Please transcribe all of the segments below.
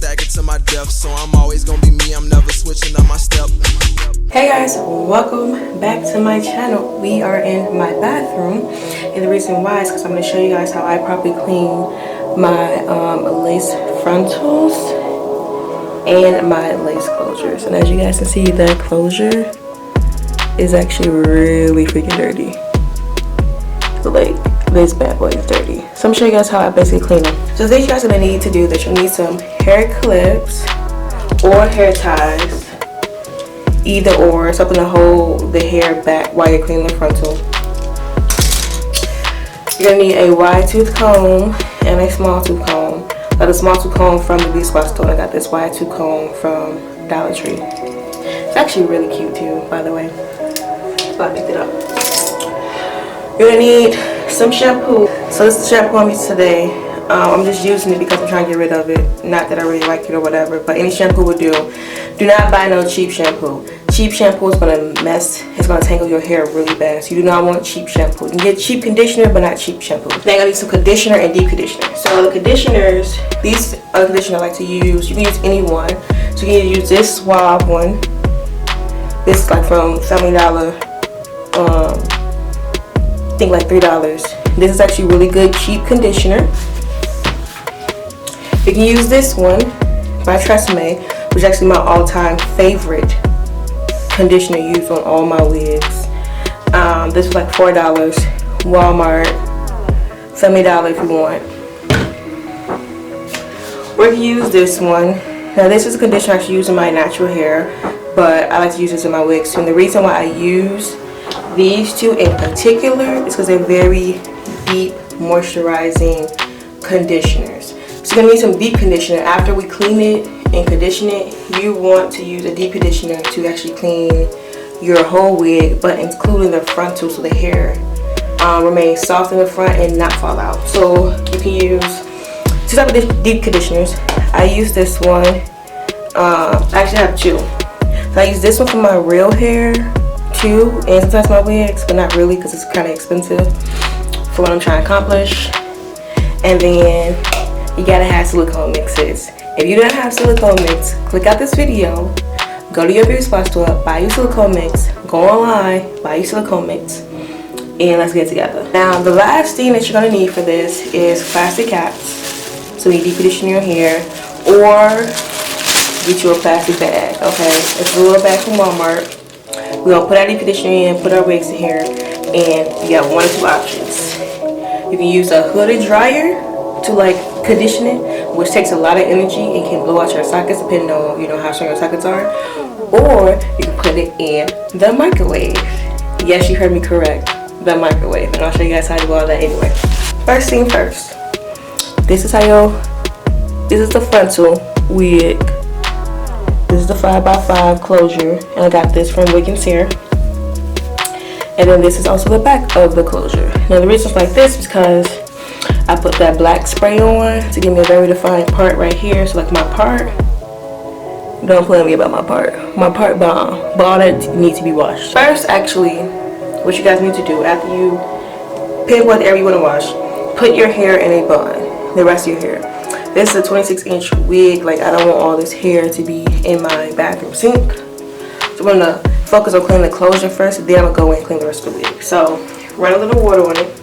stack it to my death. So I'm always gonna be me, I'm never switching up my step. Hey guys, welcome back to my channel. We are in my bathroom, and the reason why is because I'm going to show you guys how I properly clean my lace frontals and my lace closures. And as you guys can see, that closure is actually really freaking dirty. So like, this bad boy is dirty. So I'm going to show you guys how I basically clean them. So the things you guys are going to need to do is that you'll need some hair clips or hair ties. Either or, something to hold the hair back while you're cleaning the frontal. You're gonna need a wide tooth comb and a small tooth comb. I got a small tooth comb from the beauty supply store. I got this wide tooth comb from Dollar Tree. It's actually really cute too, by the way. So I picked it up. You're gonna need some shampoo. So this is the shampoo I'm using today. I'm just using it because I'm trying to get rid of it. Not that I really like it or whatever, but any shampoo will do. Do not buy no cheap shampoo. Cheap shampoo is going to it's going to tangle your hair really bad. So you do not want cheap shampoo. You can get cheap conditioner, but not cheap shampoo. Then I got to use some conditioner and deep conditioner. So the conditioners, these are the conditioner I like to use. You can use any one. So you can use this Suave one. This is like from Family Dollar. I think like $3. This is actually really good cheap conditioner. You can use this one by Tresemme, which is actually my all-time favorite conditioner used on all my wigs. This was like $4. Walmart, Family Dollar if you want. Or you can use this one. Now this is a conditioner I actually use in my natural hair, but I like to use this in my wigs too. And the reason why I use these two in particular is because they're very deep moisturizing conditioners. So you're gonna need some deep conditioner. After we clean it and condition it, you want to use a deep conditioner to actually clean your whole wig, but including the frontal, so the hair remains soft in the front and not fall out. So you can use two types of deep conditioners. I use this one. I actually have two. So I use this one for my real hair too, and sometimes my wigs, but not really because it's kind of expensive for what I'm trying to accomplish. And then you gotta have silicone mixes. If you don't have silicone mix, click out this video, go to your beauty supply store, buy your silicone mix, go online, buy your silicone mix, and let's get together. Now the last thing that you're gonna need for this is plastic caps. So you deep condition your hair, or get you a plastic bag, okay? It's a little bag from Walmart. We're gonna put our deep conditioner in, put our wigs in here, and you got one or two options. You can use a hooded dryer to like condition it, which takes a lot of energy and can blow out your sockets depending on how strong your sockets are. Or you can put it in the microwave. Yes, you heard me correct, the microwave. And I'll show you guys how to do all that anyway. First thing first, this is the frontal wig. This is the 5x5 closure, and I got this from Wigs here. And then this is also the back of the closure. Now the reason it's like this is because I put that black spray on to give me a very defined part right here. So like my part, don't play with me about my part. My part bomb, but all that needs to be washed. First, actually, what you guys need to do after you pinpoint the area you want to wash, put your hair in a bun, the rest of your hair. This is a 26-inch wig. Like, I don't want all this hair to be in my bathroom sink. So I'm gonna focus on cleaning the closure first, and then I'm gonna go in and clean the rest of the wig. So run a little water on it.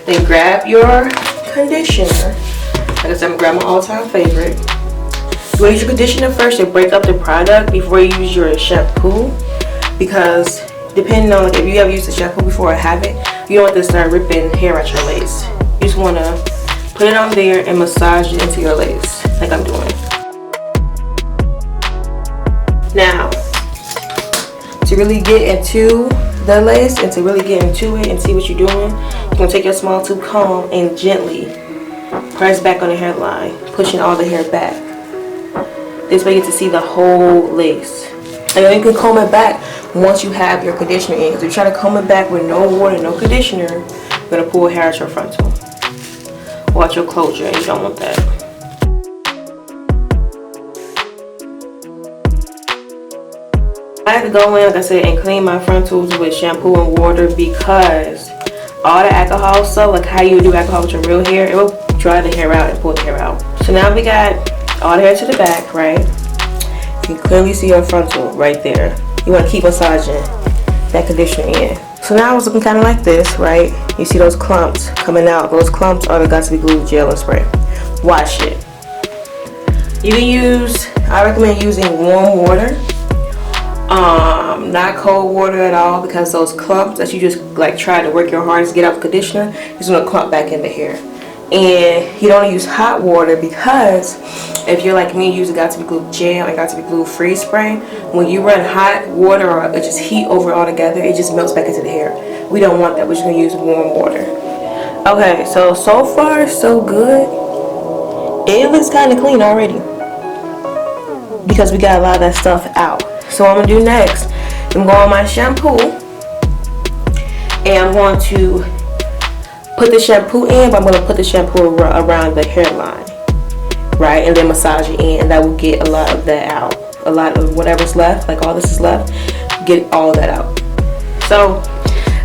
Then grab your conditioner. Like I said, I'm gonna grab my all-time favorite. You wanna use your conditioner first to break up the product before you use your shampoo, because depending on if you ever used the shampoo before or haven't, you don't want to start ripping hair out your lace. You just wanna put it on there and massage it into your lace, like I'm doing. Now, to really get into the lace and to really get into it and see what you're doing, you're going to take your small tooth comb and gently press back on the hairline, pushing all the hair back. This way you get to see the whole lace. And then you can comb it back once you have your conditioner in. Because if you try to comb it back with no water, no conditioner, you're going to pull hair out your frontal or out your closure, and you don't want that. I had to go in, like I said, and clean my frontals with shampoo and water because all the alcohol stuff, like how you do alcohol with your real hair, it will dry the hair out and pull the hair out. So now we got all the hair to the back, right? You can clearly see your frontal right there. You want to keep massaging that conditioner in. So now it's looking kind of like this, right? You see those clumps coming out. Those clumps are the Got to Be Glue gel and spray. Wash it. You can use, I recommend using warm water. Not cold water at all, because those clumps that you just like try to work your hardest to get out the conditioner is going to clump back in the hair. And you don't use hot water, because if you're like me, use a Got to Be Glue gel and Got to Be Glue freeze spray, when you run hot water or just heat over it all together, it just melts back into the hair. We don't want that. We're just going to use warm water. Okay, so far so good. It looks kind of clean already, because we got a lot of that stuff out. So what I'm going to do next, I'm going on my shampoo, and I'm going to put the shampoo in, but I'm going to put the shampoo around the hairline, right? And then massage it in, and that will get a lot of that out. A lot of whatever's left, like all this is left, get all of that out. So,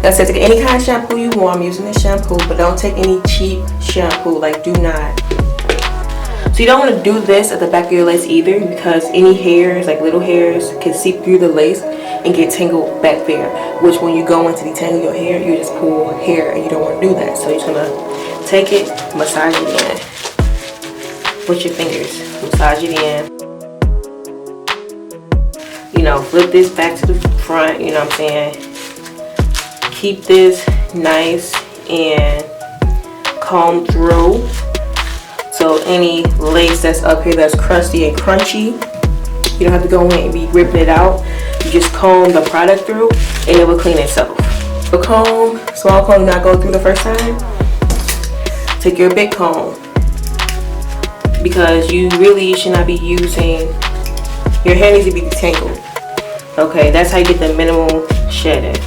like I said, take any kind of shampoo you want. I'm using this shampoo, but don't take any cheap shampoo. Like, do not. So you don't want to do this at the back of your lace either, because any hairs, like little hairs, can seep through the lace and get tangled back there, which when you go in to detangle your hair, you just pull hair, and you don't want to do that. So you're just going to take it, massage it in with your fingers. Massage it in. You know, flip this back to the front, you know what I'm saying? Keep this nice and comb through. So any lace that's up here that's crusty and crunchy, you don't have to go in and be ripping it out. You just comb the product through and it will clean itself. The comb, small comb, not go through the first time. Take your big comb, because you really should not be using, your hair needs to be detangled. Okay, that's how you get the minimal shedding.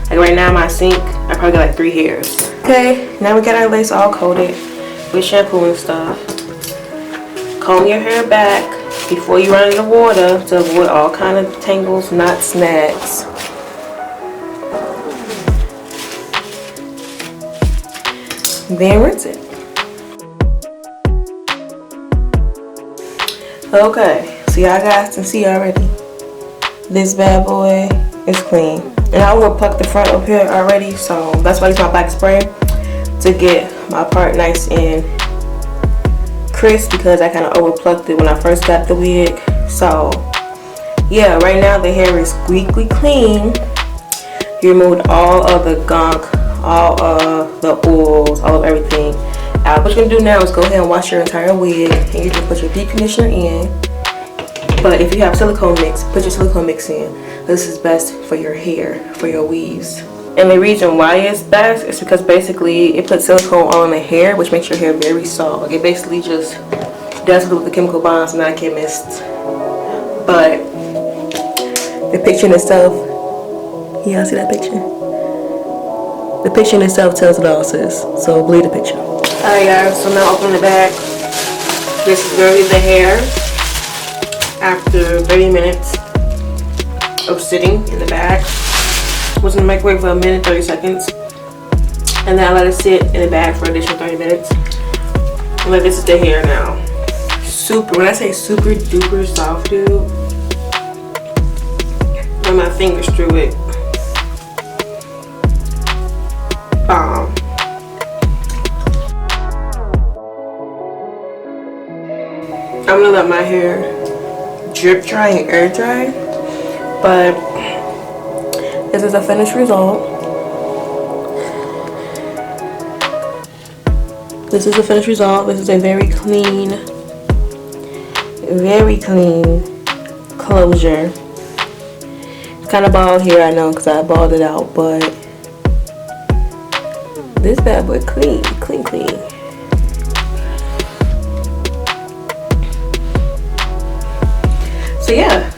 Like right now, my sink, I probably got like 3 hairs. Okay, now we got our lace all coated with shampoo and stuff. Comb your hair back before you run into water to avoid all kind of tangles, knots, snags. Then rinse it. Okay, so y'all guys can see already, this bad boy is clean. And I will pluck the front up here already, so that's why I use my black spray to get my part nice and crisp, because I kind of over plucked it when I first got the wig. So yeah, right now the hair is squeaky clean. You removed all of the gunk, all of the oils, all of everything out. What you're gonna do now is go ahead and wash your entire wig, and you can put your deep conditioner in. But if you have silicone mix, put your silicone mix in. This is best for your hair, for your weaves. And the reason why it's best is because basically it puts silicone all in the hair, which makes your hair very soft. Like it basically just does it with the chemical bonds. I'm not a chemist, but the picture in itself, y'all see that picture? The picture in itself tells it all, sis. So believe the picture. Alright guys, so now open the bag. This is really the hair after 30 minutes of sitting in the bag. Was in the microwave for a minute, 30 seconds. And then I let it sit in the bag for an additional 30 minutes. And then this is the hair now. Super, when I say super duper soft, dude, run my fingers through it. Bomb. I'm gonna let my hair drip dry and air dry, but this is a finished result. This is a finished result. This is a very clean closure. It's kind of bald here, I know, because I balled it out, but this bad boy clean. So yeah,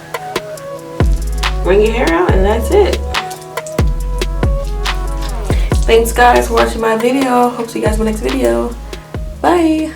bring your hair out and that's it. Thanks guys for watching my video. Hope to see you guys in my next video. Bye.